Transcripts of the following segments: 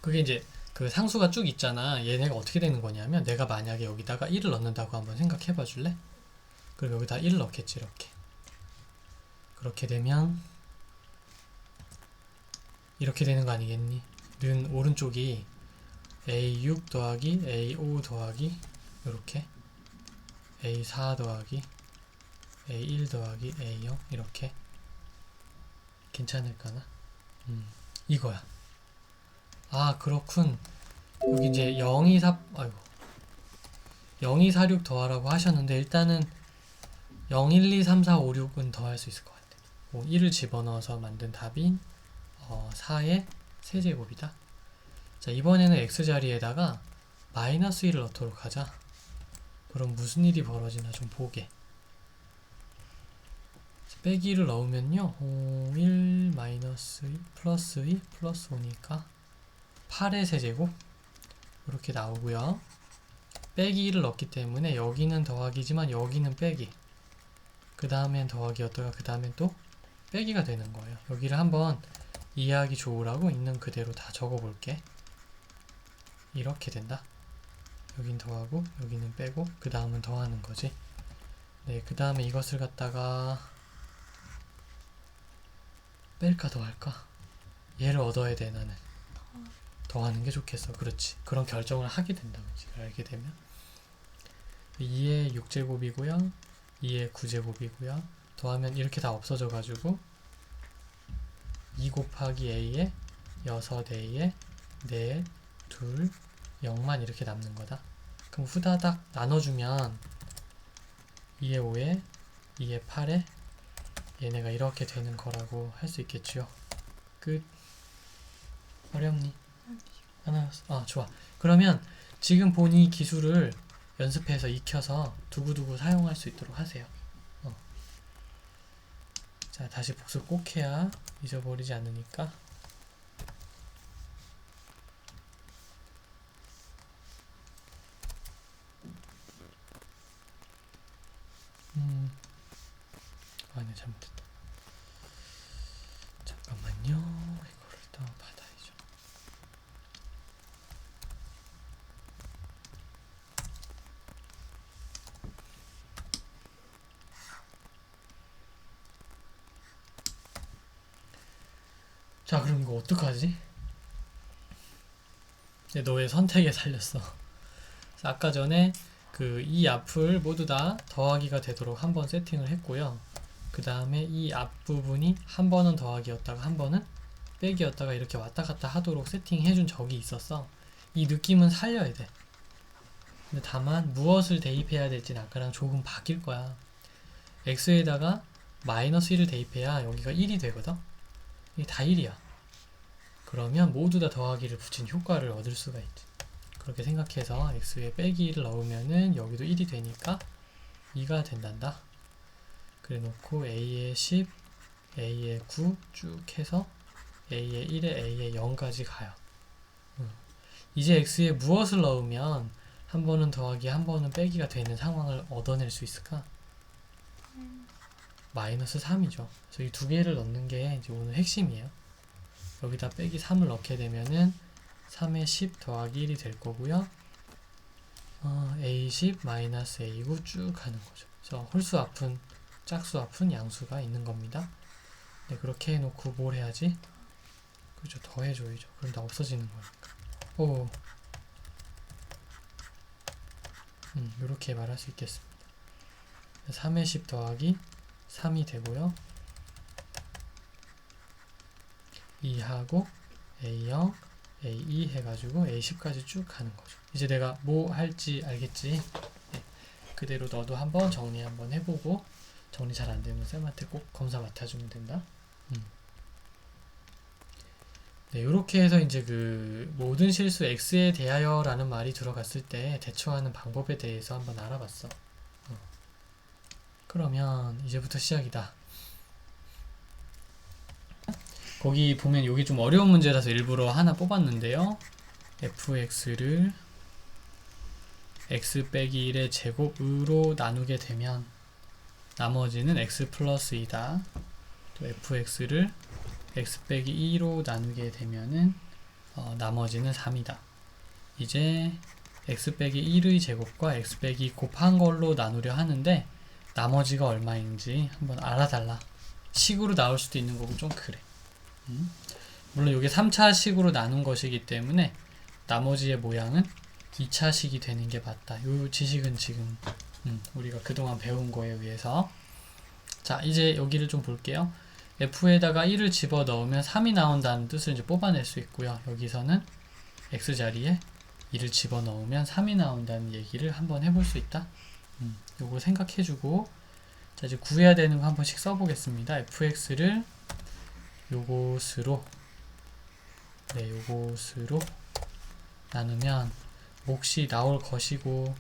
그게 이제 그 상수가 쭉 있잖아. 얘네가 어떻게 되는 거냐면 내가 만약에 여기다가 1을 넣는다고 한번 생각해 봐 줄래? 그럼 여기다 1을 넣겠지 이렇게. 그렇게 되면 이렇게 되는 거 아니겠니? 는 오른쪽이 A6 더하기 A5 더하기 이렇게 A4 더하기 A1 더하기 A0 이렇게 괜찮을까나? 이거야. 아 그렇군. 여기 이제 0246 더하라고 하셨는데 일단은 0, 1, 2, 3, 4, 5, 6은 더할 수 있을 것 같아. 1을 집어넣어서 만든 답인 4의 세제곱이다. 자 이번에는 x자리에다가 마이너스 1을 넣도록 하자. 그럼 무슨 일이 벌어지나 좀 보게. 빼기 1을 넣으면요 1 마이너스 2 플러스 2 플러스 5니까 8의 세제곱 이렇게 나오고요. 빼기 1을 넣기 때문에 여기는 더하기지만 여기는 빼기, 그 다음엔 더하기였다가 그 다음엔 또 빼기가 되는 거예요. 여기를 한번 이해하기 좋으라고 있는 그대로 다 적어 볼게. 이렇게 된다. 여긴 더하고 여기는 빼고 그 다음은 더하는 거지. 네, 그 다음에 이것을 갖다가 뺄까 더할까? 얘를 얻어야 돼. 나는 더하는 게 좋겠어. 그렇지. 그런 결정을 하게 된다고 지금 알게 되면 2의 6제곱이고요 2의 9제곱이고요 더하면 이렇게 다 없어져 가지고 2 곱하기 a에 6a에 4, 2, 0만 이렇게 남는 거다. 그럼 후다닥 나눠주면 2의 5에 2의 8에 얘네가 이렇게 되는 거라고 할 수 있겠지요. 끝. 어렵니? 하나, 좋아. 그러면 지금 본 이 기술을 연습해서 익혀서 두고두고 사용할 수 있도록 하세요. 자, 다시 복습 꼭 해야 잊어버리지 않으니까. 네, 잘못했다. 잠깐만요. 이거를 더 받아야죠. 자, 그럼 이거 어떡하지? 너의 선택에 살렸어. 아까 전에 이 앞을 모두 다 더하기가 되도록 한번 세팅을 했고요. 그 다음에 이 앞부분이 한 번은 더하기였다가 한 번은 빼기였다가 이렇게 왔다 갔다 하도록 세팅해준 적이 있었어. 이 느낌은 살려야 돼. 근데 다만 무엇을 대입해야 될지는 아까랑 조금 바뀔 거야. x에다가 마이너스 1을 대입해야 여기가 1이 되거든. 이게 다 1이야. 그러면 모두 다 더하기를 붙인 효과를 얻을 수가 있지. 그렇게 생각해서 x에 빼기 1을 넣으면은 여기도 1이 되니까 2가 된단다. 그래 놓고 a에 10, a에 9 쭉 해서 a에 1에 a에 0까지 가요. 이제 x에 무엇을 넣으면 한 번은 더하기 한 번은 빼기가 되는 상황을 얻어낼 수 있을까? 마이너스 3이죠. 그래서 이 두 개를 넣는 게 이제 오늘 핵심이에요. 여기다 빼기 3을 넣게 되면은 3에 10 더하기 1이 될 거고요. A10 마이너스 A9 쭉 가는 거죠. 그래서 홀수 앞은 짝수 앞은 양수가 있는 겁니다. 네, 그렇게 해놓고 뭘 해야지? 그죠, 더해줘야죠. 그럼 다 없어지는 거니까. 오, 이렇게 말할 수 있겠습니다. 3에 10 더하기 3이 되고요. 2하고 A0, A2 해가지고 A10까지 쭉 가는 거죠. 이제 내가 뭐 할지 알겠지? 네, 그대로 너도 한번 정리 한번 해보고 정리 잘 안되면 쌤한테 꼭 검사 맡아주면 된다. 네, 요렇게 해서 이제 모든 실수 x에 대하여 라는 말이 들어갔을 때 대처하는 방법에 대해서 한번 알아봤어. 그러면 이제부터 시작이다. 거기 보면 여기 좀 어려운 문제라서 일부러 하나 뽑았는데요. fx를 x 빼기 1의 제곱으로 나누게 되면 나머지는 x 플러스 2다. 또 fx를 x 빼기 2로 나누게 되면은 나머지는 3이다. 이제 x 빼기 1의 제곱과 x 빼기 곱한 걸로 나누려 하는데 나머지가 얼마인지 한번 알아달라. 식으로 나올 수도 있는 거고 좀 그래. 물론 이게 3차식으로 나눈 것이기 때문에 나머지의 모양은 2차식이 되는 게 맞다. 이 지식은 지금 우리가 그동안 배운 거에 의해서. 자, 이제 여기를 좀 볼게요. f에다가 1을 집어넣으면 3이 나온다는 뜻을 이제 뽑아낼 수 있고요. 여기서는 x자리에 1을 집어넣으면 3이 나온다는 얘기를 한번 해볼 수 있다. 요거 생각해주고, 자, 이제 구해야 되는 거 한 번씩 써보겠습니다. fx를 요것으로 나누면 몫이 나올 것이고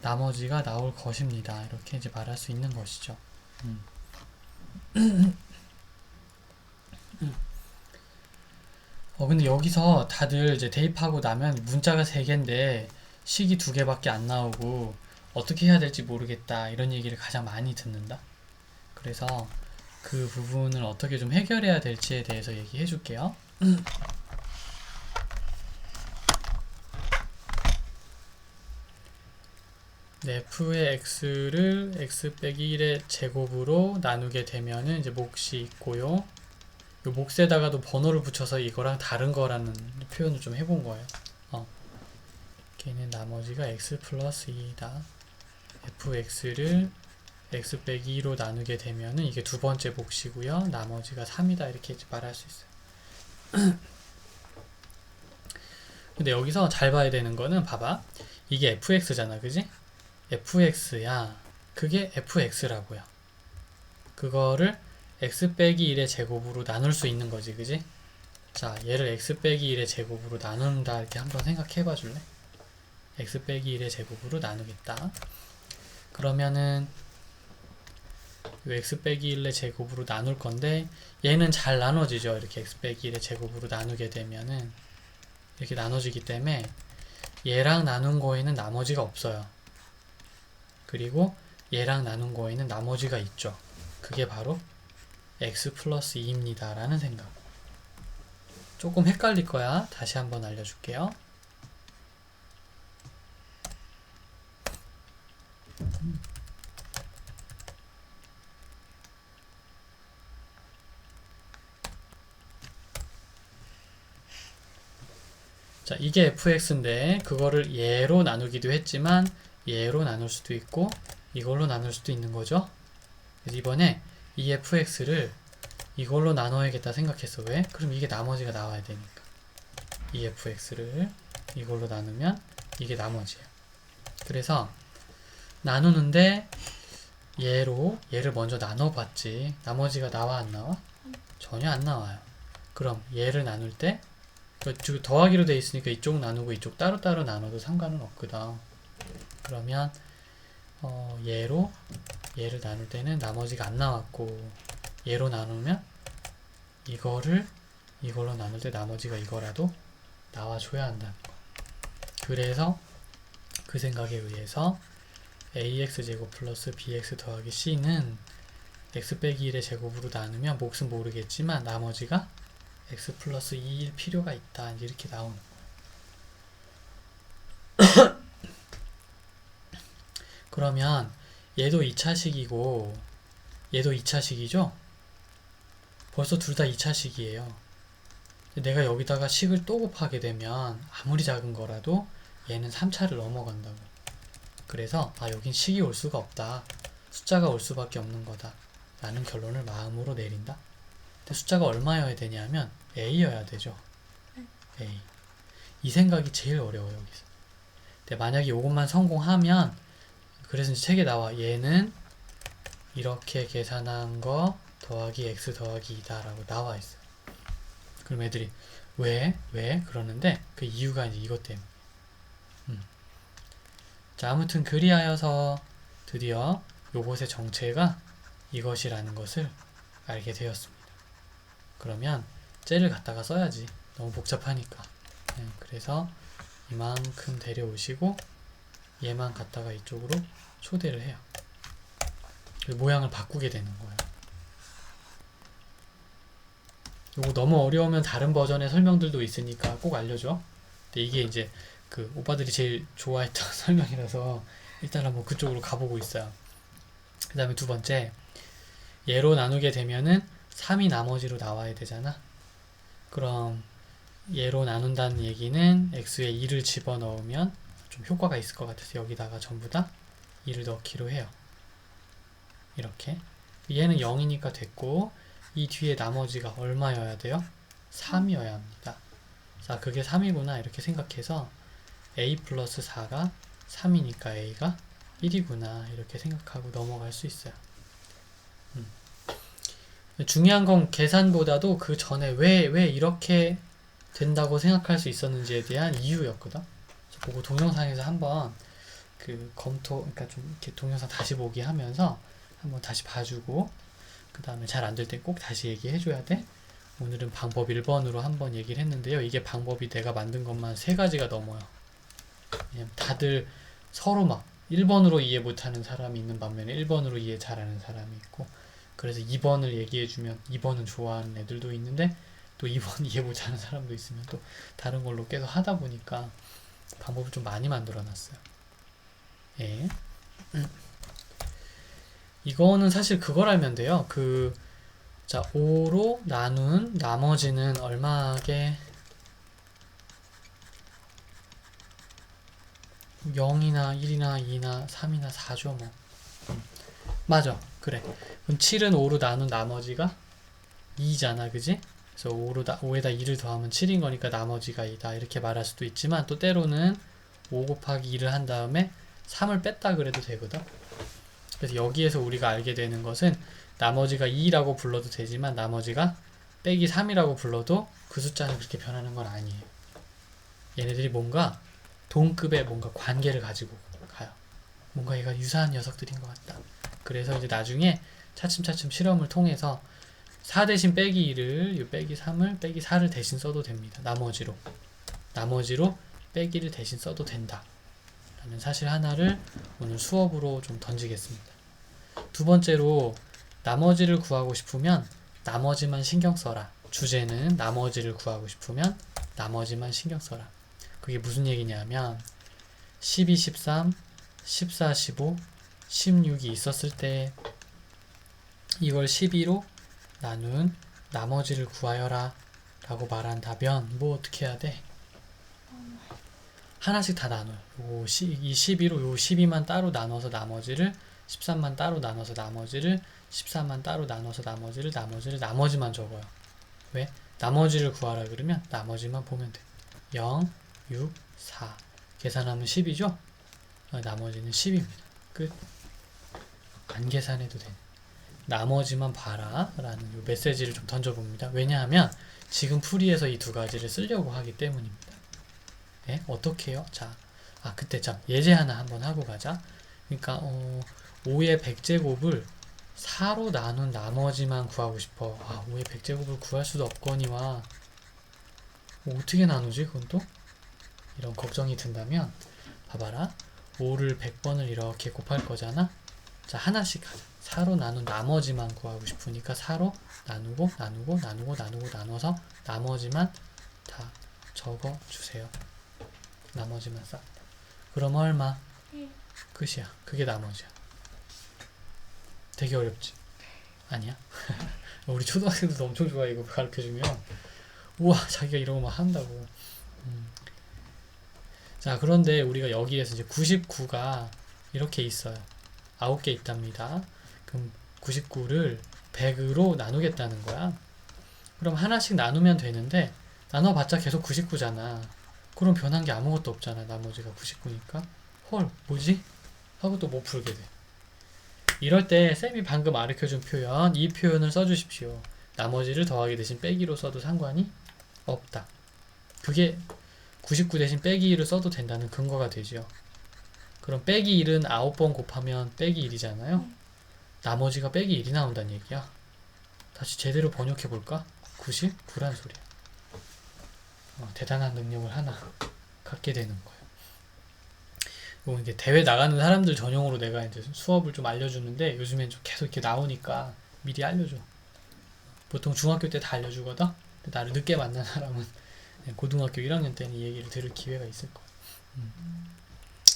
나머지가 나올 것입니다. 이렇게 이제 말할 수 있는 것이죠. 근데 여기서 다들 이제 대입하고 나면 문자가 3개인데 식이 2개밖에 안 나오고 어떻게 해야 될지 모르겠다 이런 얘기를 가장 많이 듣는다. 그래서 그 부분을 어떻게 좀 해결해야 될지에 대해서 얘기해 줄게요. 네, f의 x를 x 빼기 1의 제곱으로 나누게 되면은 이제 몫이 있고요. 요 몫에다가도 번호를 붙여서 이거랑 다른 거라는 표현을 좀 해본 거예요. 걔는 나머지가 x 플러스 2다. fx를 x 빼기 2로 나누게 되면은 이게 두 번째 몫이고요. 나머지가 3이다. 이렇게 말할 수 있어요. 근데 여기서 잘 봐야 되는 거는 봐봐. 이게 fx잖아. 그지? fx야. 그게 fx라고요. 그거를 x 빼기 1의 제곱으로 나눌 수 있는 거지. 그지? 자, 얘를 x 빼기 1의 제곱으로 나눈다. 이렇게 한번 생각해 봐 줄래? x 빼기 1의 제곱으로 나누겠다. 그러면은 요 x 빼기 1의 제곱으로 나눌 건데 얘는 잘 나눠지죠. 이렇게 x 빼기 1의 제곱으로 나누게 되면은 이렇게 나눠지기 때문에 얘랑 나눈 거에는 나머지가 없어요. 그리고 얘랑 나눈 거에는 나머지가 있죠. 그게 바로 x 플러스 2입니다. 라는 생각. 조금 헷갈릴 거야. 다시 한번 알려줄게요. 자, 이게 fx인데 그거를 얘로 나누기도 했지만 얘로 나눌 수도 있고 이걸로 나눌 수도 있는 거죠. 그래서 이번에 이 fx를 이걸로 나눠야겠다 생각했어. 왜? 그럼 이게 나머지가 나와야 되니까. 이 fx를 이걸로 나누면 이게 나머지예요. 그래서 나누는데 얘를 먼저 나눠봤지. 나머지가 나와 안 나와? 전혀 안 나와요. 그럼 얘를 나눌 때 더하기로 돼 있으니까 이쪽 나누고 이쪽 따로따로 나눠도 상관은 없거든. 그러면 얘를 나눌 때는 나머지가 안 나왔고 얘로 나누면 이걸로 나눌 때 나머지가 이거라도 나와줘야 한다는 거. 그래서 그 생각에 의해서 ax제곱 플러스 bx 더하기 c는 x 빼기 1의 제곱으로 나누면 몫은 모르겠지만 나머지가 x 플러스 2일 필요가 있다. 이렇게 나오는 거예요. 그러면 얘도 2차식이고 얘도 2차식이죠? 벌써 둘 다 2차식이에요. 내가 여기다가 식을 또 곱하게 되면 아무리 작은 거라도 얘는 3차를 넘어간다고. 그래서 여긴 식이 올 수가 없다. 숫자가 올 수밖에 없는 거다. 라는 결론을 마음으로 내린다. 근데 숫자가 얼마여야 되냐면 A여야 되죠. A. 이 생각이 제일 어려워요, 여기서. 근데 만약에 이것만 성공하면, 그래서 이제 책에 나와. 얘는 이렇게 계산한 거 더하기 x 더하기 2다 라고 나와 있어요. 그럼 애들이 왜? 그러는데 그 이유가 이제 이것 때문에. 자, 아무튼 그리하여서 드디어 요것의 정체가 이것이라는 것을 알게 되었습니다. 그러면 쟤를 갖다가 써야지. 너무 복잡하니까. 그래서 이만큼 데려오시고 얘만 갖다가 이쪽으로 초대를 해요. 모양을 바꾸게 되는 거예요. 요거 너무 어려우면 다른 버전의 설명들도 있으니까 꼭 알려줘. 근데 이게 이제 그 오빠들이 제일 좋아했던 설명이라서 일단 한번 그쪽으로 가보고 있어요. 그 다음에 두 번째, 얘로 나누게 되면은 3이 나머지로 나와야 되잖아. 그럼 얘로 나눈다는 얘기는 x에 2를 집어넣으면 좀 효과가 있을 것 같아서 여기다가 전부 다 2를 넣기로 해요. 이렇게. 얘는 0이니까 됐고, 이 뒤에 나머지가 얼마여야 돼요? 3이어야 합니다. 자, 그게 3이구나 이렇게 생각해서 a 플러스 4가 3이니까 a가 1이구나 이렇게 생각하고 넘어갈 수 있어요. 중요한 건 계산보다도 그 전에 왜 이렇게 된다고 생각할 수 있었는지에 대한 이유였거든. 그거 동영상에서 한번 그 그러니까 좀 이렇게 동영상 다시 보기 하면서 한번 다시 봐주고, 그 다음에 잘 안 될 때 꼭 다시 얘기해줘야 돼. 오늘은 방법 1번으로 한번 얘기를 했는데요. 이게 방법이 내가 만든 것만 3가지가 넘어요. 왜냐면 다들 서로 막 1번으로 이해 못하는 사람이 있는 반면에 1번으로 이해 잘하는 사람이 있고, 그래서 2번을 얘기해주면 2번은 좋아하는 애들도 있는데 또 2번 이해 못하는 사람도 있으면 또 다른 걸로 계속 하다 보니까 방법을 좀 많이 만들어 놨어요. 예. 이거는 사실 그걸 알면 돼요. 자, 5로 나눈 나머지는 얼마게 0이나 1이나 2나 3이나 4죠 뭐. 맞아. 그래. 그럼 7은 5로 나눈 나머지가 2잖아. 그지? 그래서 5에다 2를 더하면 7인 거니까 나머지가 2다. 이렇게 말할 수도 있지만 또 때로는 5 곱하기 2를 한 다음에 3을 뺐다 그래도 되거든. 그래서 여기에서 우리가 알게 되는 것은 나머지가 2라고 불러도 되지만 나머지가 빼기 3이라고 불러도 그 숫자는 그렇게 변하는 건 아니에요. 얘네들이 뭔가 동급의 뭔가 관계를 가지고 가요. 뭔가 얘가 유사한 녀석들인 것 같다. 그래서 이제 나중에 차츰차츰 실험을 통해서 4 대신 빼기 2를, 빼기 3을, 빼기 4를 대신 써도 됩니다. 나머지로 빼기를 대신 써도 된다. 라는 사실 하나를 오늘 수업으로 좀 던지겠습니다. 두 번째로, 나머지를 구하고 싶으면 나머지만 신경 써라. 주제는 나머지를 구하고 싶으면 나머지만 신경 써라. 그게 무슨 얘기냐면 12, 13, 14, 15, 16이 있었을 때 이걸 12로 나눈 나머지를 구하여라 라고 말한다면 뭐 어떻게 해야 돼? 하나씩 다 나눠요. 이 12로 요 12만 따로 나눠서 나머지를, 13만 따로 나눠서 나머지를, 14만 따로 나눠서 나머지만 적어요. 왜? 나머지를 구하라 그러면 나머지만 보면 돼. 0, 6, 4 계산하면 10이죠? 나머지는 10입니다. 끝. 안 계산해도 돼. 나머지만 봐라 라는 요 메시지를 좀 던져봅니다. 왜냐하면 지금 풀이에서 이 두 가지를 쓰려고 하기 때문입니다. 네? 어떻게 해요? 자, 그때 예제 하나 한번 하고 가자. 그러니까 5의 100제곱을 4로 나눈 나머지만 구하고 싶어. 5의 100제곱을 구할 수도 없거니와 어떻게 나누지? 그건 또? 이런 걱정이 든다면 봐봐라. 5를 100번을 이렇게 곱할 거잖아. 자, 하나씩 하자. 4로 나눈 나머지만 구하고 싶으니까 4로 나누고 나눠서 나머지만 다 적어주세요. 나머지만 싹. 그럼 얼마? 끝이야. 그게 나머지야. 되게 어렵지? 아니야? 우리 초등학생들도 엄청 좋아해. 이거 가르쳐주면 우와 자기가 이런 거 막 한다고. 자, 그런데 우리가 여기에서 이제 99가 이렇게 있어요. 9개 있답니다. 그럼 99를 100으로 나누겠다는 거야. 그럼 하나씩 나누면 되는데 나눠봤자 계속 99잖아. 그럼 변한 게 아무것도 없잖아. 나머지가 99니까 헐 뭐지? 하고 또 못 풀게 돼. 이럴 때 쌤이 방금 가르쳐준 표현, 이 표현을 써주십시오. 나머지를 더하기 대신 빼기로 써도 상관이 없다. 그게 99 대신 빼기 1을 써도 된다는 근거가 되죠. 그럼 빼기 1은 9번 곱하면 빼기 1이잖아요. 나머지가 빼기 1이 나온다는 얘기야. 다시 제대로 번역해볼까? 90? 불안 소리야. 대단한 능력을 하나 갖게 되는 거예요. 이게 대회 나가는 사람들 전용으로 내가 이제 수업을 좀 알려주는데 요즘엔 좀 계속 이렇게 나오니까 미리 알려줘. 보통 중학교 때 다 알려주거든. 근데 나를 늦게 만난 사람은 고등학교 1학년 때는 이 얘기를 들을 기회가 있을 거야.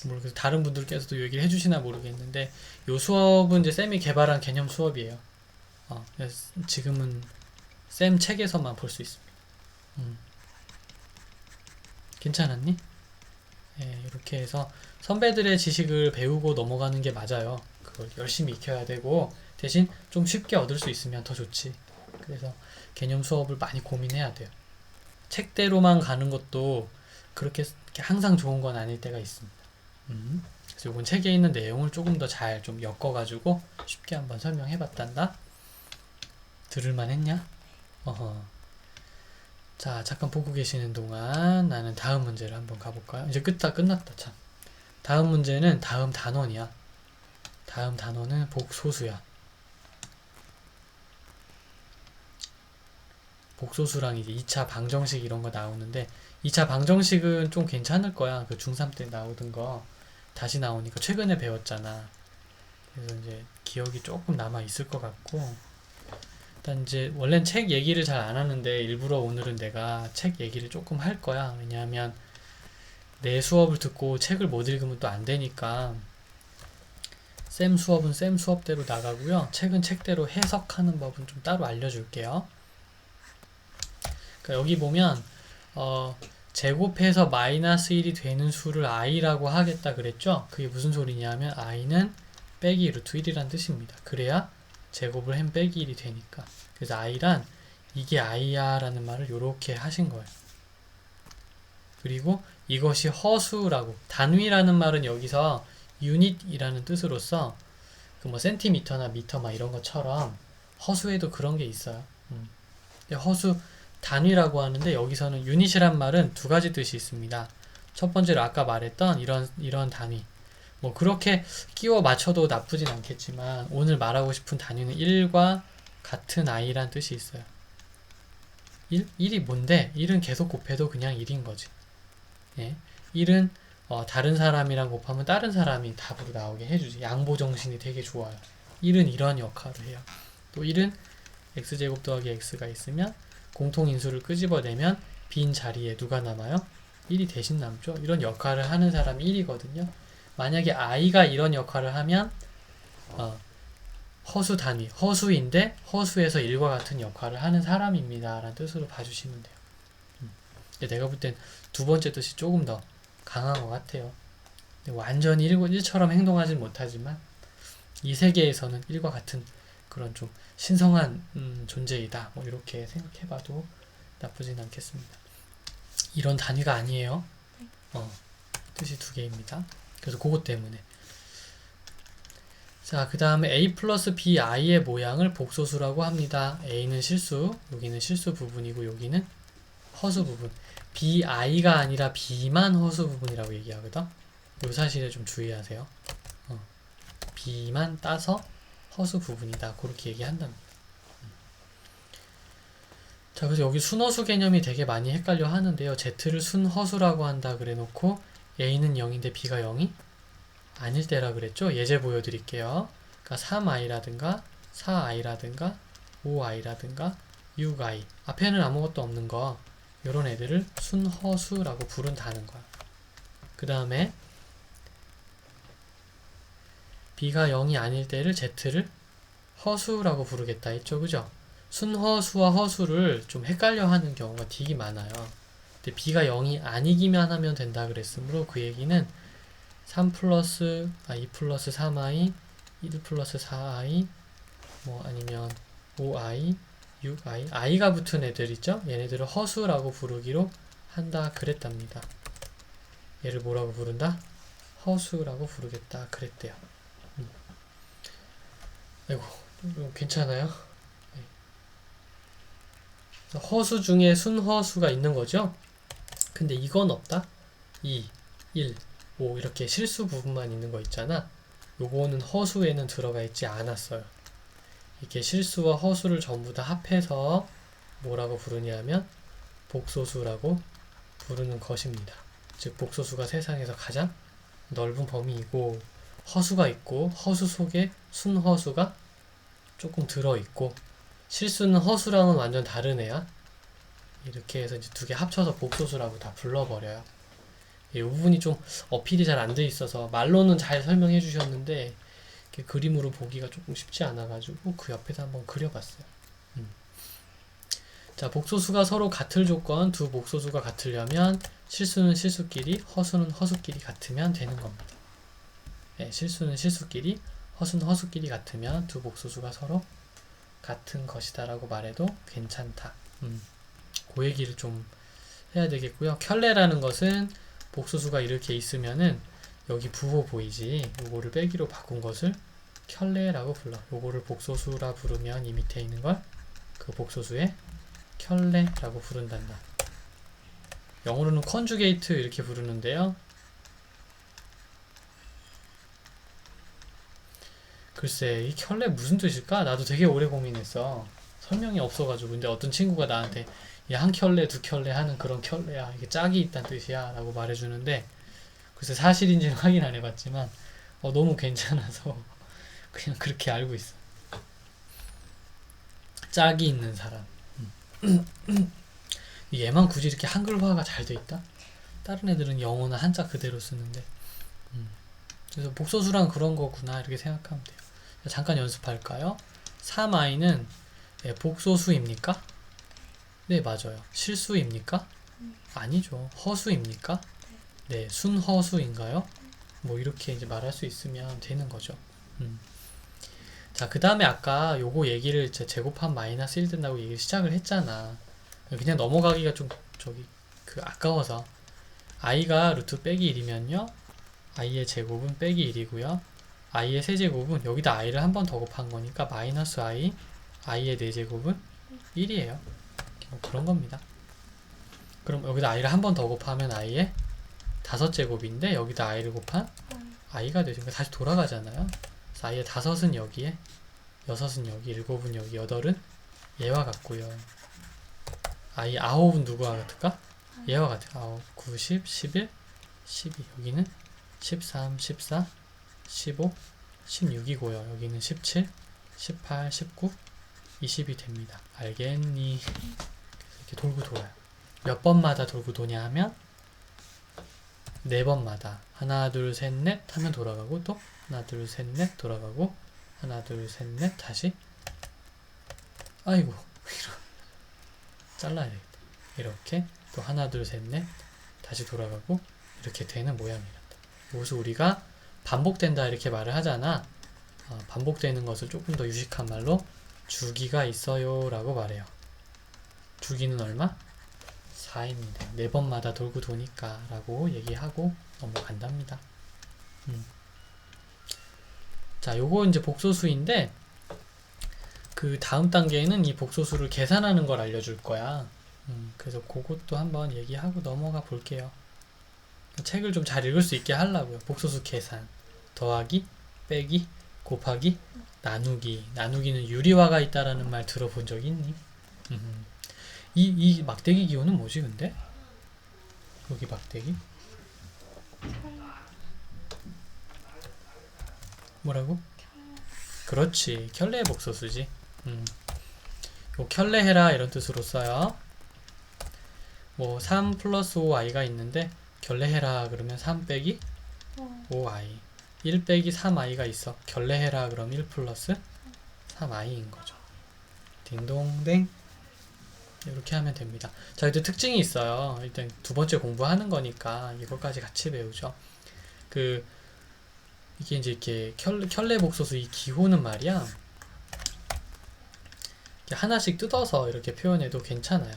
모르겠어. 다른 분들께서도 얘기를 해주시나 모르겠는데 요 수업은 이제 쌤이 개발한 개념 수업이에요. 그래서 지금은 쌤 책에서만 볼 수 있습니다. 괜찮았니? 이렇게 해서 선배들의 지식을 배우고 넘어가는 게 맞아요. 그걸 열심히 익혀야 되고 대신 좀 쉽게 얻을 수 있으면 더 좋지. 그래서 개념 수업을 많이 고민해야 돼요. 책대로만 가는 것도 그렇게 항상 좋은 건 아닐 때가 있습니다. 그래서 이건 책에 있는 내용을 조금 더 잘 좀 엮어가지고 쉽게 한번 설명해봤단다. 들을만 했냐? 어허. 자, 잠깐 보고 계시는 동안 나는 다음 문제를 한번 가볼까요? 이제 끝났다, 참. 다음 문제는 다음 단원이야. 다음 단원은 복소수야. 복소수랑 이제 2차 방정식 이런 거 나오는데 2차 방정식은 좀 괜찮을 거야. 그 중3 때 나오던 거 다시 나오니까 최근에 배웠잖아. 그래서 이제 기억이 조금 남아 있을 것 같고 일단 이제 원래는 책 얘기를 잘 안 하는데 일부러 오늘은 내가 책 얘기를 조금 할 거야. 왜냐하면 내 수업을 듣고 책을 못 읽으면 또 안 되니까 쌤 수업은 쌤 수업대로 나가고요. 책은 책대로 해석하는 법은 좀 따로 알려줄게요. 그러니까 여기 보면 제곱해서 마이너스 1이 되는 수를 i라고 하겠다 그랬죠? 그게 무슨 소리냐면 i는 빼기 루트 1이란 뜻입니다. 그래야 제곱을 햄 빼기 1이 되니까. 그래서 i란 이게 i야 라는 말을 이렇게 하신 거예요. 그리고 이것이 허수라고 단위라는 말은 여기서 유닛이라는 뜻으로서 그 뭐 센티미터나 미터 막 이런 것처럼 허수에도 그런 게 있어요. 허수 단위라고 하는데 여기서는 유닛이란 말은 두 가지 뜻이 있습니다. 첫 번째로 아까 말했던 이런 단위. 뭐 그렇게 끼워 맞춰도 나쁘진 않겠지만 오늘 말하고 싶은 단위는 1과 같은 i란 뜻이 있어요. 1이 뭔데? 1은 계속 곱해도 그냥 1인 거지. 1은 다른 사람이랑 곱하면 다른 사람이 답으로 나오게 해주지. 양보 정신이 되게 좋아요. 1은 이런 역할을 해요. 또 1은 x제곱 더하기 x가 있으면 공통인수를 끄집어내면 빈 자리에 누가 남아요? 1이 대신 남죠. 이런 역할을 하는 사람이 1이거든요. 만약에 i가 이런 역할을 하면 허수 단위, 허수인데 허수에서 1과 같은 역할을 하는 사람입니다 라는 뜻으로 봐주시면 돼요. 내가 볼 땐 두 번째 뜻이 조금 더 강한 것 같아요. 완전히 1처럼 행동하진 못하지만 이 세계에서는 1과 같은 그런 좀 신성한 존재이다. 뭐 이렇게 생각해봐도 나쁘진 않겠습니다. 이런 단위가 아니에요. 뜻이 두 개입니다. 그래서 그것 때문에. 자, 그 다음에 a 플러스 bi의 모양을 복소수라고 합니다. a는 실수, 여기는 실수 부분이고 여기는 허수 부분. bi가 아니라 b만 허수 부분이라고 얘기하거든. 이 사실에 좀 주의하세요. b만 따서 허수 부분이다. 그렇게 얘기한답니다. 자, 그래서 여기 순허수 개념이 되게 많이 헷갈려 하는데요. z를 순허수라고 한다 그래 놓고 a는 0인데 b가 0이 아닐 때라 그랬죠. 예제 보여드릴게요. 그러니까 3i라든가 4i라든가 5i라든가 6i 앞에는 아무것도 없는 거 이런 애들을 순허수라고 부른다는 거야. 그 다음에 b가 0이 아닐 때를 z를 허수라고 부르겠다 했죠. 그죠? 순허수와 허수를 좀 헷갈려 하는 경우가 되게 많아요. 근데 b가 0이 아니기만 하면 된다 그랬으므로 그 얘기는 2 플러스 3i 1 플러스 4i 뭐 아니면 5i 6i i가 붙은 애들 있죠? 얘네들을 허수라고 부르기로 한다 그랬답니다. 얘를 뭐라고 부른다? 허수라고 부르겠다 그랬대요. 아이고 괜찮아요? 네. 허수 중에 순허수가 있는 거죠? 근데 이건 없다? 2, 1, 5 이렇게 실수 부분만 있는 거 있잖아. 요거는 허수에는 들어가 있지 않았어요. 이렇게 실수와 허수를 전부 다 합해서 뭐라고 부르냐면 복소수라고 부르는 것입니다. 즉 복소수가 세상에서 가장 넓은 범위이고 허수가 있고 허수 속에 순허수가 조금 들어있고 실수는 허수랑은 완전 다른 애야. 이렇게 해서 이제 두 개 합쳐서 복소수라고 다 불러버려요. 이 부분이 좀 어필이 잘 안 돼 있어서 말로는 잘 설명해 주셨는데 이렇게 그림으로 보기가 조금 쉽지 않아가지고 그 옆에서 한번 그려봤어요. 자, 복소수가 서로 같을 조건, 두 복소수가 같으려면 실수는 실수끼리, 허수는 허수끼리 같으면 되는 겁니다. 네, 실수는 실수끼리, 허수는 허수끼리 같으면 두 복소수가 서로 같은 것이다 라고 말해도 괜찮다. 그 얘기를 좀 해야 되겠고요. 켤레라는 것은 복소수가 이렇게 있으면은 여기 부호 보이지? 요거를 빼기로 바꾼 것을 켤레라고 불러. 요거를 복소수라 부르면 이 밑에 있는 걸 그 복소수의 켤레라고 부른단다. 영어로는 컨주게이트 이렇게 부르는데요. 글쎄, 이 켤레 무슨 뜻일까? 나도 되게 오래 고민했어. 설명이 없어가지고. 근데 어떤 친구가 나한테 야, 한 켤레, 두 켤레 하는 그런 켤레야. 이게 짝이 있다는 뜻이야. 라고 말해주는데, 글쎄 사실인지는 확인 안 해봤지만, 너무 괜찮아서 그냥 그렇게 알고 있어. 짝이 있는 사람. 얘만 굳이 이렇게 한글화가 잘 돼 있다? 다른 애들은 영어나 한자 그대로 쓰는데. 그래서 복소수란 그런 거구나. 이렇게 생각하면 돼요. 잠깐 연습할까요? 3i는 복소수입니까? 네, 맞아요. 실수입니까? 아니죠. 허수입니까? 네, 순허수인가요? 뭐 이렇게 이제 말할 수 있으면 되는 거죠. 자, 그 다음에 아까 요거 얘기를 제곱한 마이너스 1 된다고 얘기를 시작을 했잖아. 그냥 넘어가기가 좀 아까워서 i가 루트 빼기 1이면요 i의 제곱은 빼기 1이고요 i의 세제곱은 여기다 i를 한 번 더 곱한 거니까 마이너스 i의 4제곱은 1이에요. 그런 겁니다. 그럼 여기다 i를 한 번 더 곱하면 i의 5제곱인데 여기다 i를 곱한 i가 되죠. 그러니까 다시 돌아가잖아요. 그래서 i의 5은 여기에, 6은 여기, 7은 여기, 8은 얘와 같고요. i 9은 누구와 같을까? 얘와 같아요. 9, 9, 10, 11, 12. 여기는 13, 14, 15, 16이고요. 여기는 17, 18, 19, 20이 됩니다. 알겠니? 이렇게 돌고 돌아요. 몇 번마다 돌고 도냐 하면 4번마다 하나 둘 셋 넷 하면 돌아가고 또 하나 둘 셋 넷 돌아가고 하나 둘 셋 넷 다시 아이고 잘라야 되겠다. 이렇게 또 하나 둘 셋 넷 다시 돌아가고 이렇게 되는 모양이란다. 여기서 우리가 반복된다 이렇게 말을 하잖아. 반복되는 것을 조금 더 유식한 말로 주기가 있어요 라고 말해요. 주기는 얼마? 4입니다. 4번마다 돌고 도니까 라고 얘기하고 넘어간답니다. 자, 요거 이제 복소수인데 그 다음 단계에는 이 복소수를 계산하는 걸 알려줄 거야. 그래서 그것도 한번 얘기하고 넘어가 볼게요. 책을 좀 잘 읽을 수 있게 하려고요. 복소수 계산, 더하기, 빼기, 곱하기, 나누기. 나누기는 유리화가 있다라는 말 들어본 적 있니? 이 막대기 기호는 뭐지 근데? 여기 막대기? 뭐라고? 그렇지, 켤레의 복소수지. 요 켤레해라 이런 뜻으로 써요. 뭐 3 플러스 5i가 있는데 결례해라 그러면 3 빼기 5i, 1 빼기 3i가 있어. 결례해라 그럼 1 플러스 3i인 거죠. 딩동댕. 이렇게 하면 됩니다. 자, 이제 특징이 있어요. 일단 두 번째 공부하는 거니까 이것까지 같이 배우죠. 이게 이제 이렇게 켤레 복소수 이 기호는 말이야. 이렇게 하나씩 뜯어서 이렇게 표현해도 괜찮아요.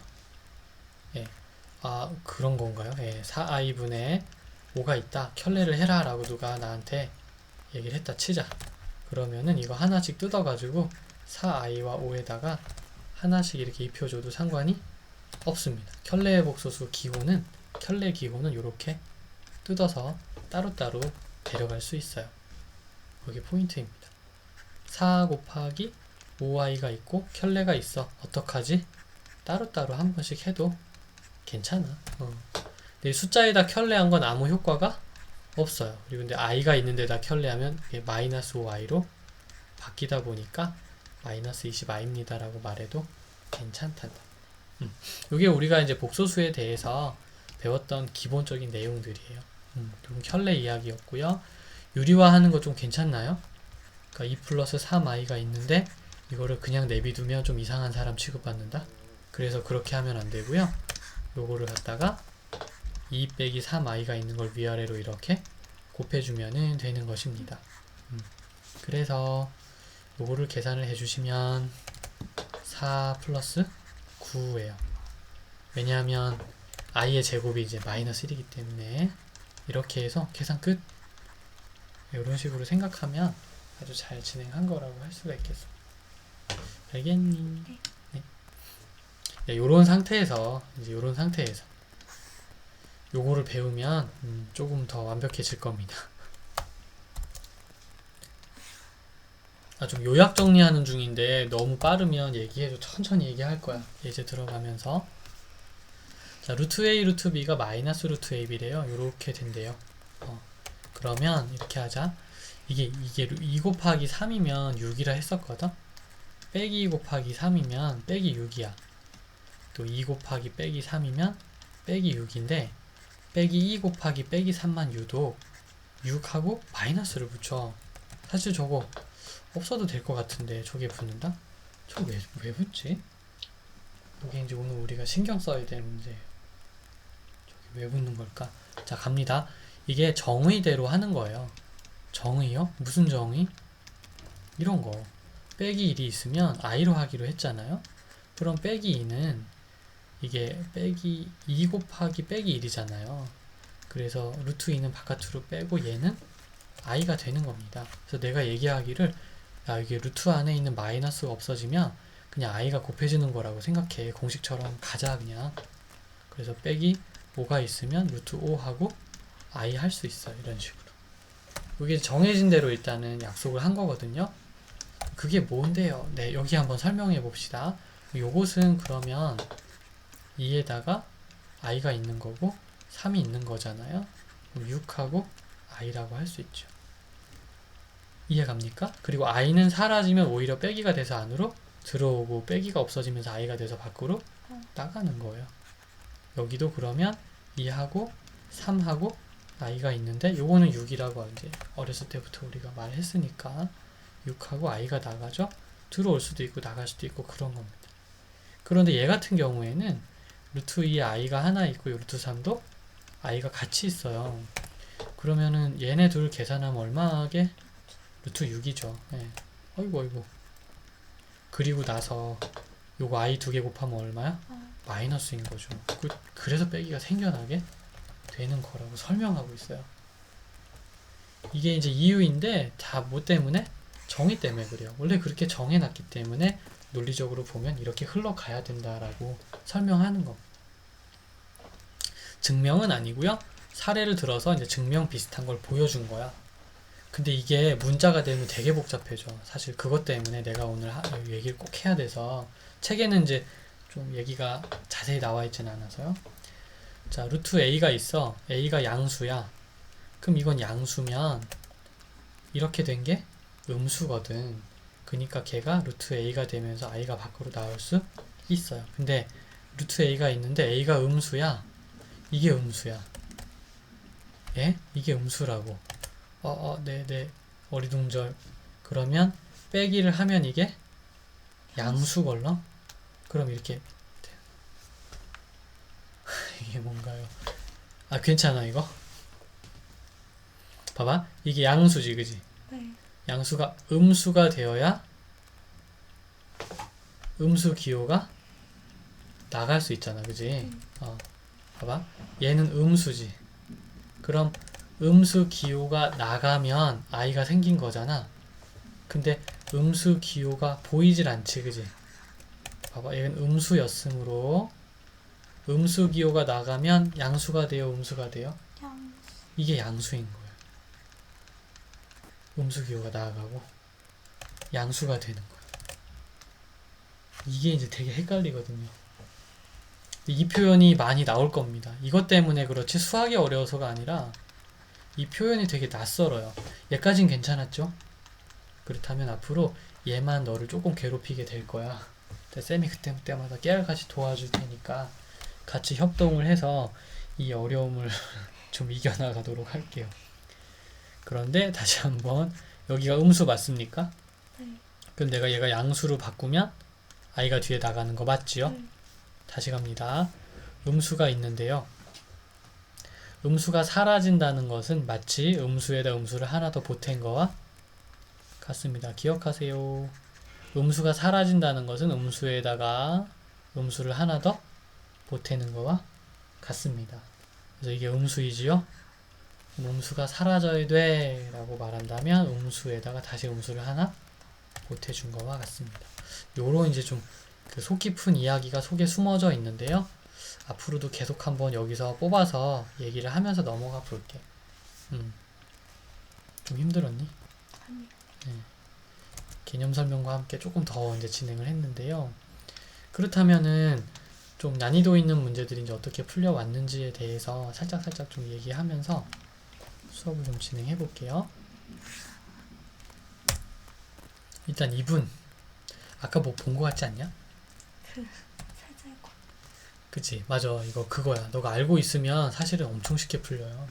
예. 아, 그런 건가요? 예. 4i분의 5가 있다. 켤레를 해라 라고 누가 나한테 얘기를 했다 치자. 그러면은 이거 하나씩 뜯어가지고 4i와 5에다가 하나씩 이렇게 입혀줘도 상관이 없습니다. 켤레 복소수 기호는, 켤레 기호는 이렇게 뜯어서 따로따로 데려갈 수 있어요. 그게 포인트입니다. 4 곱하기 5i가 있고 켤레가 있어. 어떡하지? 따로따로 한 번씩 해도 괜찮아. 근데 숫자에다 켤레한 건 아무 효과가 없어요. 그리고 근데 i가 있는 데다 켤레하면 이게 마이너스 5i로 바뀌다 보니까 마이너스 20i입니다 라고 말해도 괜찮다. 이게 우리가 이제 복소수에 대해서 배웠던 기본적인 내용들이에요. 좀 켤레 이야기였고요. 유리화하는 거 좀 괜찮나요? 그러니까 2 플러스 3i가 있는데 이거를 그냥 내비두면 좀 이상한 사람 취급받는다? 그래서 그렇게 하면 안 되고요. 요거를 갖다가 2 빼기 3i가 있는 걸 위아래로 이렇게 곱해주면 되는 것입니다. 그래서 요거를 계산을 해주시면 4 플러스 9예요. 왜냐하면 i의 제곱이 이제 마이너스 1이기 때문에 이렇게 해서 계산 끝. 이런 식으로 생각하면 아주 잘 진행한 거라고 할 수가 있겠어. 알겠니? 네. 네, 요런 상태에서 요거를 배우면 조금 더 완벽해질 겁니다. 좀 요약 정리하는 중인데 너무 빠르면 얘기해줘. 천천히 얘기할 거야. 예제 들어가면서. 자, 루트 A, 루트 B가 마이너스 루트 AB래요. 요렇게 된대요. 그러면 이렇게 하자. 이게 2 곱하기 3이면 6이라 했었거든? 빼기 2 곱하기 3이면 빼기 6이야. 또 2 곱하기 빼기 3이면 빼기 6인데 빼기 2 곱하기 빼기 3만 유도 6하고 마이너스를 붙여. 사실 저거 없어도 될 것 같은데 저게 붙는다? 저거 왜 붙지? 이게 이제 오늘 우리가 신경 써야 될 문제예요. 저게 왜 붙는 걸까? 자, 갑니다. 이게 정의대로 하는 거예요. 정의요? 무슨 정의? 이런 거. 빼기 1이 있으면 i로 하기로 했잖아요. 그럼 빼기 2는 이게 빼기 2 곱하기 빼기 1이잖아요. 그래서 루트 2는 바깥으로 빼고 얘는 i가 되는 겁니다. 그래서 내가 얘기하기를 야, 이게 루트 안에 있는 마이너스가 없어지면 그냥 i가 곱해지는 거라고 생각해. 공식처럼 가자 그냥. 그래서 빼기 5가 있으면 루트 5하고 i 할 수 있어요. 이런 식으로. 이게 정해진 대로 일단은 약속을 한 거거든요. 그게 뭔데요? 네, 여기 한번 설명해 봅시다. 요것은 그러면 2에다가 i가 있는 거고 3이 있는 거잖아요. 6하고 i라고 할 수 있죠. 이해갑니까? 그리고 i는 사라지면 오히려 빼기가 돼서 안으로 들어오고 빼기가 없어지면서 i가 돼서 밖으로 나가는 거예요. 여기도 그러면 2하고 3하고 i가 있는데 요거는 6이라고 이제 어렸을 때부터 우리가 말했으니까 6하고 i가 나가죠. 들어올 수도 있고 나갈 수도 있고 그런 겁니다. 그런데 얘 같은 경우에는 루트 2에 i가 하나 있고 루트 3도 i가 같이 있어요. 그러면은 얘네 둘 계산하면 얼마게? 루트 6이죠. 네. 어이구. 그리고 나서 요거 i 2개 곱하면 얼마야? 마이너스인 거죠. 그래서 빼기가 생겨나게 되는 거라고 설명하고 있어요. 이게 이제 이유인데 다 뭐 때문에? 정의 때문에 그래요. 원래 그렇게 정해놨기 때문에 논리적으로 보면 이렇게 흘러가야 된다라고 설명하는 겁니다. 증명은 아니고요. 사례를 들어서 이제 증명 비슷한 걸 보여준 거야. 근데 이게 문자가 되면 되게 복잡해져. 사실 그것 때문에 내가 오늘 얘기를 꼭 해야 돼서 책에는 이제 좀 얘기가 자세히 나와 있진 않아서요. 자, 루트 a가 있어. a가 양수야. 그럼 이건 양수면 이렇게 된 게 음수거든. 그러니까 걔가 루트 a가 되면서 i가 밖으로 나올 수 있어요. 근데 루트 a가 있는데 a가 음수야. 이게 음수야. 예? 이게 음수라고. 네. 어리둥절. 그러면 빼기를 하면 이게 양수 걸러? 그럼 이렇게 이게 뭔가요? 괜찮아 이거? 봐봐. 이게 양수지, 그지? 네. 양수가 음수가 되어야 음수 기호가 나갈 수 있잖아, 그지? 봐봐. 얘는 음수지. 그럼 음수 기호가 나가면 i가 생긴 거잖아. 근데 음수 기호가 보이질 않지, 그지? 봐봐. 얘는 음수였으므로 음수 기호가 나가면 양수가 돼요, 음수가 돼요? 양수. 이게 양수인 거예요. 음수 기호가 나가고 양수가 되는 거예요. 이게 이제 되게 헷갈리거든요. 이 표현이 많이 나올 겁니다. 이것 때문에 그렇지 수학이 어려워서가 아니라 이 표현이 되게 낯설어요. 얘까진 괜찮았죠? 그렇다면 앞으로 얘만 너를 조금 괴롭히게 될 거야. 쌤이 그때마다 깨알같이 도와줄 테니까 같이 협동을 해서 이 어려움을 좀 이겨나가도록 할게요. 그런데 다시 한번 여기가 음수 맞습니까? 네. 그럼 내가 얘가 양수로 바꾸면 i가 뒤에 나가는 거 맞지요? 네. 다시 갑니다. 음수가 있는데요. 음수가 사라진다는 것은 마치 음수에다 음수를 하나 더 보탠 거와 같습니다. 기억하세요. 음수가 사라진다는 것은 음수에다가 음수를 하나 더 보태는 거와 같습니다. 그래서 이게 음수이지요. 음수가 사라져야 돼 라고 말한다면 음수에다가 다시 음수를 하나 보태준 거와 같습니다. 요런 이제 좀 그 속 깊은 이야기가 속에 숨어져 있는데요. 앞으로도 계속 한번 여기서 뽑아서 얘기를 하면서 넘어가 볼게. 좀 힘들었니? 아니요. 네. 개념 설명과 함께 조금 더 이제 진행을 했는데요. 그렇다면은 좀 난이도 있는 문제들이 이제 어떻게 풀려왔는지에 대해서 살짝 좀 얘기하면서 수업을 좀 진행해 볼게요. 일단 2분. 아까 뭐 본 거 같지 않냐? 세제곱. 그치? 맞아. 이거 그거야. 너가 알고 있으면 사실은 엄청 쉽게 풀려요.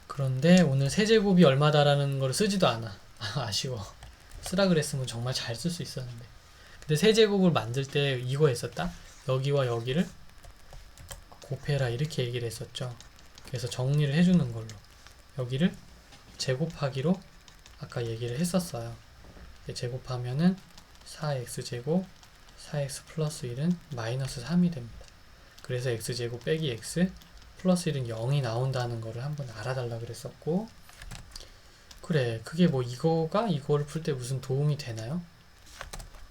그런데 오늘 세제곱이 얼마다라는 걸 쓰지도 않아. 아쉬워. 쓰라 그랬으면 정말 잘 쓸 수 있었는데. 근데 세제곱을 만들 때 이거 했었다? 여기와 여기를 곱해라 이렇게 얘기를 했었죠. 그래서 정리를 해주는 걸로 여기를 제곱하기로 아까 얘기를 했었어요. 제곱하면은 4x제곱 4x 플러스 1은 마이너스 3이 됩니다. 그래서 x제곱 빼기 x 플러스 1은 0이 나온다는 거를 한번 알아달라 그랬었고, 그래 그게 뭐 이거를 풀 때 무슨 도움이 되나요?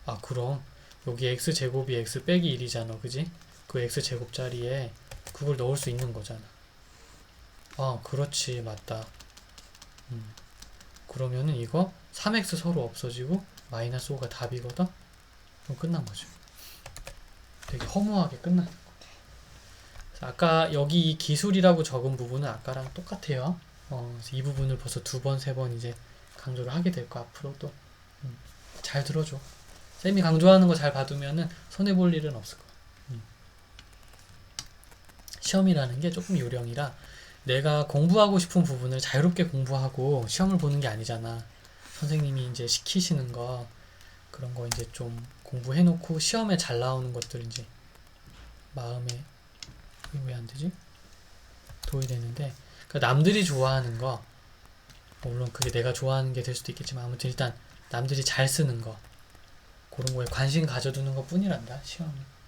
아 그럼 여기 x제곱이 x 빼기 1이잖아, 그지? 그 x제곱 자리에 그걸 넣을 수 있는 거잖아. 아 그렇지, 맞다. 그러면은 이거 3x 서로 없어지고 마이너스 5가 답이거든? 그럼 끝난 거죠. 되게 허무하게 끝나는 거. 아까 여기 이 기술이라고 적은 부분은 아까랑 똑같아요. 그래서 이 부분을 벌써 2번, 3번 이제 강조를 하게 될 거 앞으로도. 잘 들어줘. 쌤이 강조하는 거 잘 봐두면은 손해볼 일은 없을 거야. 시험이라는 게 조금 요령이라 내가 공부하고 싶은 부분을 자유롭게 공부하고 시험을 보는 게 아니잖아. 선생님이 이제 시키시는 거, 그런 거 이제 좀 공부해놓고 시험에 잘 나오는 것들 이제 마음에, 왜 안 되지? 도움이 되는데, 그러니까 남들이 좋아하는 거, 물론 그게 내가 좋아하는 게 될 수도 있겠지만 아무튼 일단 남들이 잘 쓰는 거, 그런 거에 관심 가져두는 것 뿐이란다, 시험은.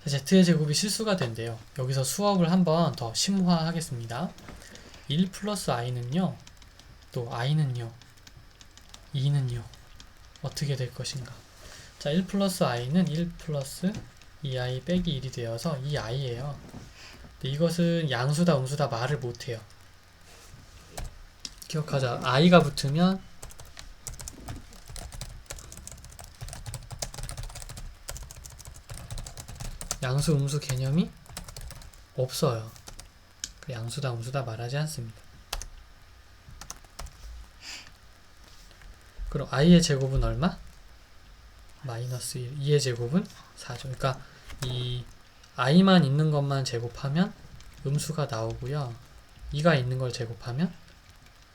z의 제곱이 실수가 된대요. 여기서 수업을 한번 더 심화하겠습니다. 1 플러스 i는요, 또 i는요, 2는요, 어떻게 될 것인가. 자, 1 플러스 i는 1 플러스 2i 빼기 1이 되어서 2i예요. 근데 이것은 양수다 음수다 말을 못해요. 기억하자. i가 붙으면 양수 음수 개념이 없어요. 그 양수다 음수다 말하지 않습니다. 그럼 i의 제곱은 얼마? 마이너스 1. 2의 제곱은 4죠. 그러니까 이 i만 있는 것만 제곱하면 음수가 나오고요. 2가 있는 걸 제곱하면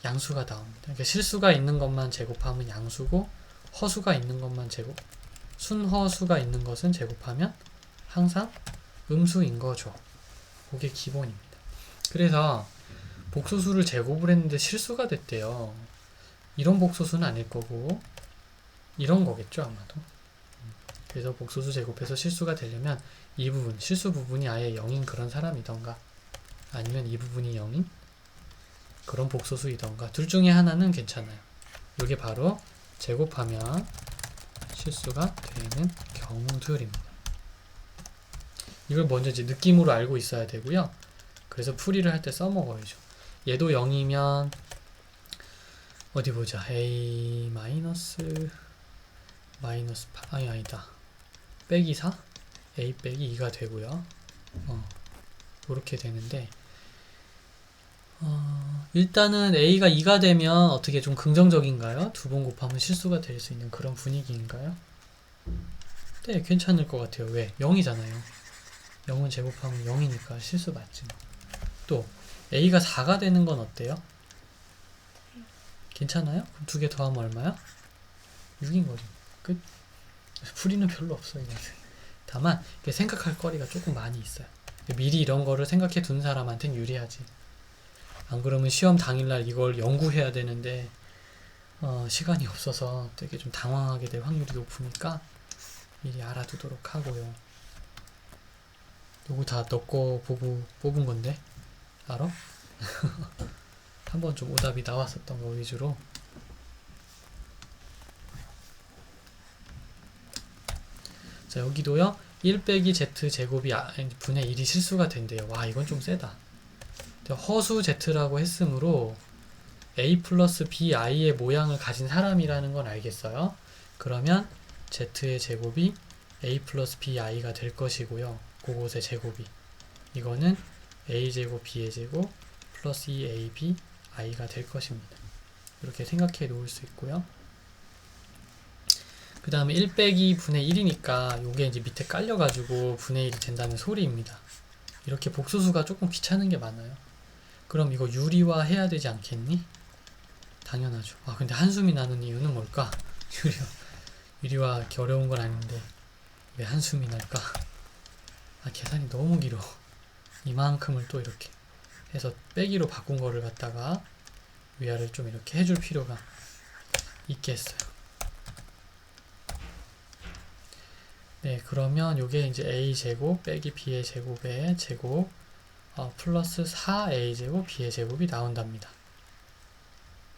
양수가 나옵니다. 그러니까 실수가 있는 것만 제곱하면 양수고, 허수가 있는 것만 순허수가 있는 것은 제곱하면 항상 음수인 거죠. 그게 기본입니다. 그래서 복소수를 제곱을 했는데 실수가 됐대요. 이런 복소수는 아닐 거고 이런 거겠죠, 아마도. 그래서 복소수 제곱해서 실수가 되려면 이 부분, 실수 부분이 아예 0인 그런 사람이던가, 아니면 이 부분이 0인 그런 복소수이던가, 둘 중에 하나는 괜찮아요. 이게 바로 제곱하면 실수가 되는 경우들입니다. 이걸 먼저 이제 느낌으로 알고 있어야 되고요. 그래서 풀이를 할 때 써먹어야죠. 얘도 0이면 어디 보자. a 마이너스 8, 아니다. 빼기 4? a 빼기 2가 되고요. 이렇게 되는데, 일단은 A가 2가 되면 어떻게 좀 긍정적인가요? 두 번 곱하면 실수가 될 수 있는 그런 분위기인가요? 네, 괜찮을 것 같아요. 왜? 0이잖아요. 0은 제곱하면 0이니까 실수 맞지 뭐. 또 A가 4가 되는 건 어때요? 괜찮아요? 그럼 두 개 더하면 얼마야? 6인 거죠. 끝. 풀이는 별로 없어요. 다만 생각할 거리가 조금 많이 있어요. 미리 이런 거를 생각해 둔 사람한테는 유리하지. 안 그러면 시험 당일날 이걸 연구해야 되는데 시간이 없어서 되게 좀 당황하게 될 확률이 높으니까 미리 알아두도록 하고요. 요거 다 너 거 보고 뽑은 건데 알아? 한번 좀 오답이 나왔었던 거 위주로. 자, 여기도요 1 빼기 z 제곱이 분의 1이 실수가 된대요. 와, 이건 좀 세다. 허수 z라고 했으므로 a 플러스 bi의 모양을 가진 사람이라는 건 알겠어요. 그러면 z의 제곱이 a 플러스 bi가 될 것이고요. 그곳의 제곱이 이거는 a제곱 b의 제곱 플러스 2ab i가 될 것입니다. 이렇게 생각해 놓을 수 있고요. 그 다음에 1 빼기 분의 1이니까 요게 이제 밑에 깔려가지고 분의 1이 된다는 소리입니다. 이렇게 복수수가 조금 귀찮은 게 많아요. 그럼 이거 유리화 해야 되지 않겠니? 당연하죠. 아, 근데 한숨이 나는 이유는 뭘까? 유리화 어려운 건 아닌데 왜 한숨이 날까? 아, 계산이 너무 길어. 이만큼을 또 이렇게 해서 빼기로 바꾼 거를 갖다가 위아래를 좀 이렇게 해줄 필요가 있겠어요. 네, 그러면 요게 이제 a제곱 빼기 b의 제곱의 제곱 플러스 4a제곱 b의 제곱이 나온답니다.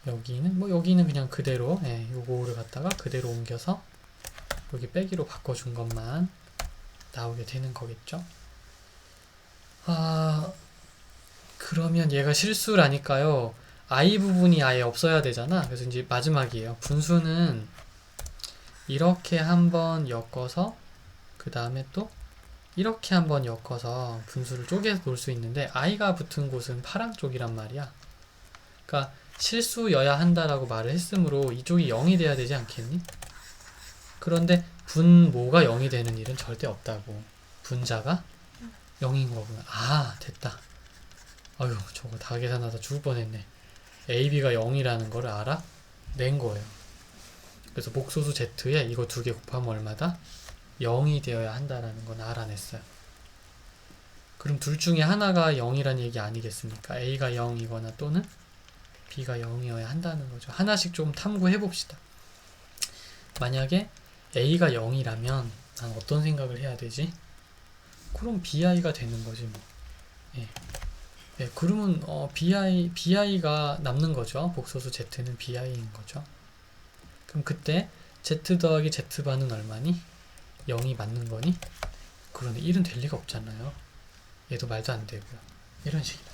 여기는 그냥 그대로 요거를 갖다가 그대로 옮겨서 여기 빼기로 바꿔준 것만 나오게 되는 거겠죠. 그러면 얘가 실수라니까요. i 부분이 아예 없어야 되잖아. 그래서 이제 마지막이에요. 분수는 이렇게 한번 엮어서 그 다음에 또 이렇게 한번 엮어서 분수를 쪼개서 놓을 수 있는데 i가 붙은 곳은 파랑 쪽이란 말이야. 그러니까 실수여야 한다라고 말을 했으므로 이쪽이 0이 돼야 되지 않겠니? 그런데 분모가 0이 되는 일은 절대 없다고. 분자가 0인 거구나. 아, 됐다. 아유, 저거 다 계산하다 죽을 뻔했네. AB가 0이라는 거를 알아낸 거예요. 그래서 복소수 Z에 이거 두 개 곱하면 얼마다? 0이 되어야 한다라는 건 알아냈어요. 그럼 둘 중에 하나가 0이란 얘기 아니겠습니까? A가 0이거나 또는 B가 0이어야 한다는 거죠. 하나씩 좀 탐구해 봅시다. 만약에 A가 0이라면 난 어떤 생각을 해야 되지? 그럼 BI가 되는 거지 뭐. 예, 그러면 BI가 남는 거죠. 복소수 Z는 BI인 거죠. 그럼 그때 Z 더하기 Z반은 얼마니? 0이 맞는 거니? 그러네. 1은 될 리가 없잖아요. 얘도 말도 안 되고요. 이런 식이다.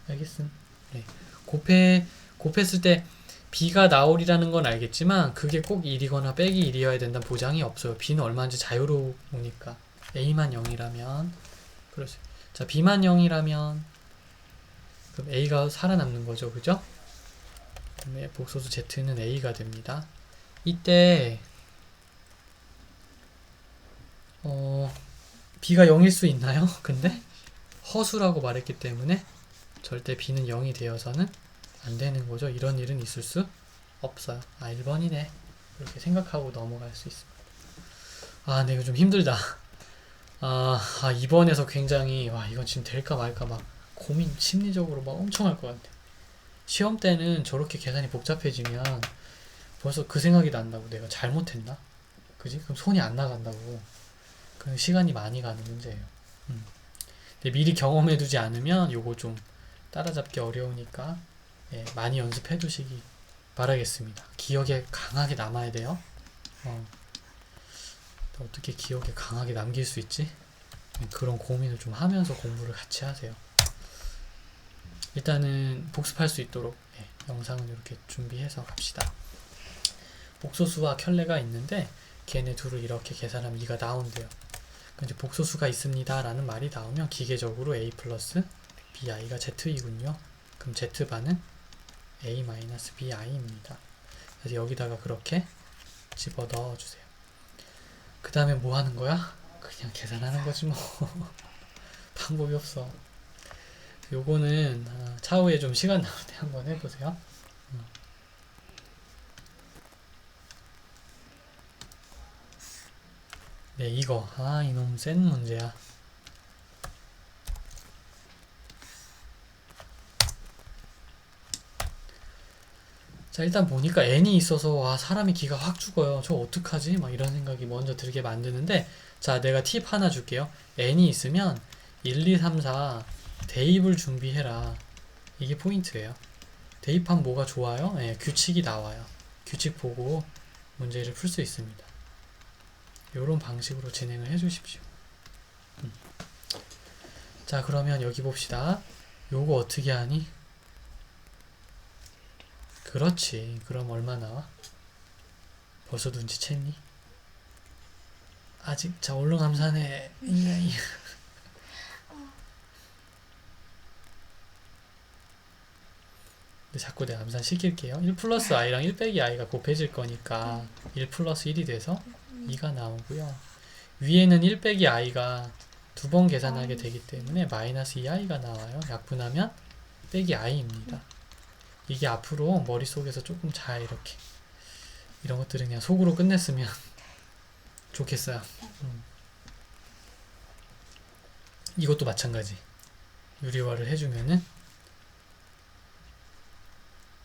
알겠음? 네. 곱했을 때 B가 나오리라는 건 알겠지만 그게 꼭 1이거나 빼기 1이어야 된다는 보장이 없어요. B는 얼마인지 자유로우니까. A만 0이라면 그렇죠. 자, B만 0이라면 그럼 A가 살아남는 거죠. 그죠? 그다음에 복소수 Z는 A가 됩니다. 이때 B가 0일 수 있나요? 근데 허수라고 말했기 때문에 절대 B는 0이 되어서는 안 되는 거죠. 이런 일은 있을 수 없어요. 1번이네. 이렇게 생각하고 넘어갈 수 있습니다. 네, 이거 좀 힘들다. 2번에서 굉장히 이건 지금 될까 말까 막 고민 심리적으로 막 엄청 할 것 같아. 시험 때는 저렇게 계산이 복잡해지면 벌써 그 생각이 난다고. 내가 잘못했나? 그지? 그럼 손이 안 나간다고. 그럼 시간이 많이 가는 문제예요. 근데 미리 경험해두지 않으면 요거 좀 따라잡기 어려우니까 많이 연습해 두시기 바라겠습니다. 기억에 강하게 남아야 돼요. 어떻게 기억에 강하게 남길 수 있지? 그런 고민을 좀 하면서 공부를 같이 하세요. 일단은 복습할 수 있도록 영상은 이렇게 준비해서 갑시다. 복소수와 켤레가 있는데 걔네 둘을 이렇게 계산하면 2가 나온대요. 이제 복소수가 있습니다 라는 말이 나오면 기계적으로 A 플러스 bi가 z이군요. 그럼 z반은 a-bi입니다. 그래서 여기다가 그렇게 집어 넣어주세요. 그 다음에 뭐 하는 거야? 그냥 계산하는 거지 뭐. 방법이 없어. 요거는 차후에 좀 시간 나올 때 한번 해보세요. 네, 이거. 이놈 센 문제야. 자, 일단 보니까 n이 있어서 와, 사람이 기가 확 죽어요. 저 어떡하지? 막 이런 생각이 먼저 들게 만드는데, 자, 내가 팁 하나 줄게요. n이 있으면 1, 2, 3, 4 대입을 준비해라. 이게 포인트예요. 대입하면 뭐가 좋아요? 네, 규칙이 나와요. 규칙 보고 문제를 풀 수 있습니다. 이런 방식으로 진행을 해 주십시오. 자, 그러면 여기 봅시다. 요거 어떻게 하니? 그렇지. 그럼 얼마 나와? 벌써 눈치챘니? 아직 자 얼른 감사네. 근데 자꾸 내가 암산 시킬게요. 1 플러스 i랑 1 빼기 i가 곱해질 거니까 1 플러스 1이 돼서 2가 나오고요. 위에는 1 빼기 i가 두 번 계산하게 되기 때문에 마이너스 2i가 나와요. 약분하면 빼기 i입니다. 이게 앞으로 머릿속에서 조금 잘 이렇게 이런 것들은 그냥 속으로 끝냈으면 좋겠어요. 이것도 마찬가지. 유리화를 해주면은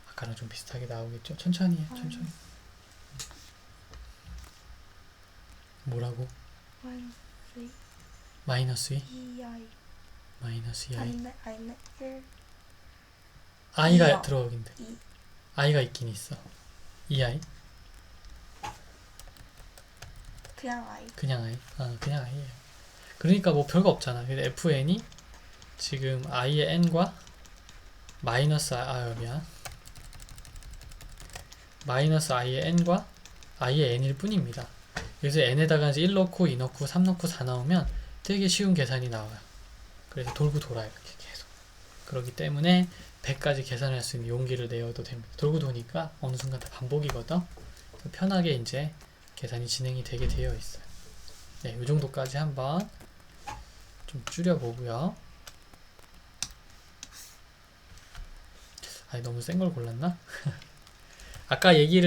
아까랑 좀 비슷하게 나오겠죠? 천천히 해, 천천히. 뭐라고? 마이너스 2? EI 마이너스 2i. 아니네 1 i가 이요. 들어가긴 돼. 2 i가 있긴 있어. 2i? 그냥 I 그냥 i? 그냥 i예요. 그러니까 뭐 별거 없잖아. 근데 fn이 지금 i의 n과 마이너스 미안. 마이너스 i의 n과 i의 n일 뿐입니다. 그래서 n에다가 이제 1 넣고 2 넣고 3 넣고 4 나오면 되게 쉬운 계산이 나와요. 그래서 돌고 돌아요. 이렇게 계속. 그렇기 때문에 100까지 계산할 수 있는 용기를 내어도 됩니다. 돌고 도니까 어느 순간 다 반복이거든. 그래서 편하게 이제 계산이 진행이 되게 되어 있어요. 네, 이 정도까지 한번 좀 줄여보고요. 너무 센 걸 골랐나? 아까 얘기를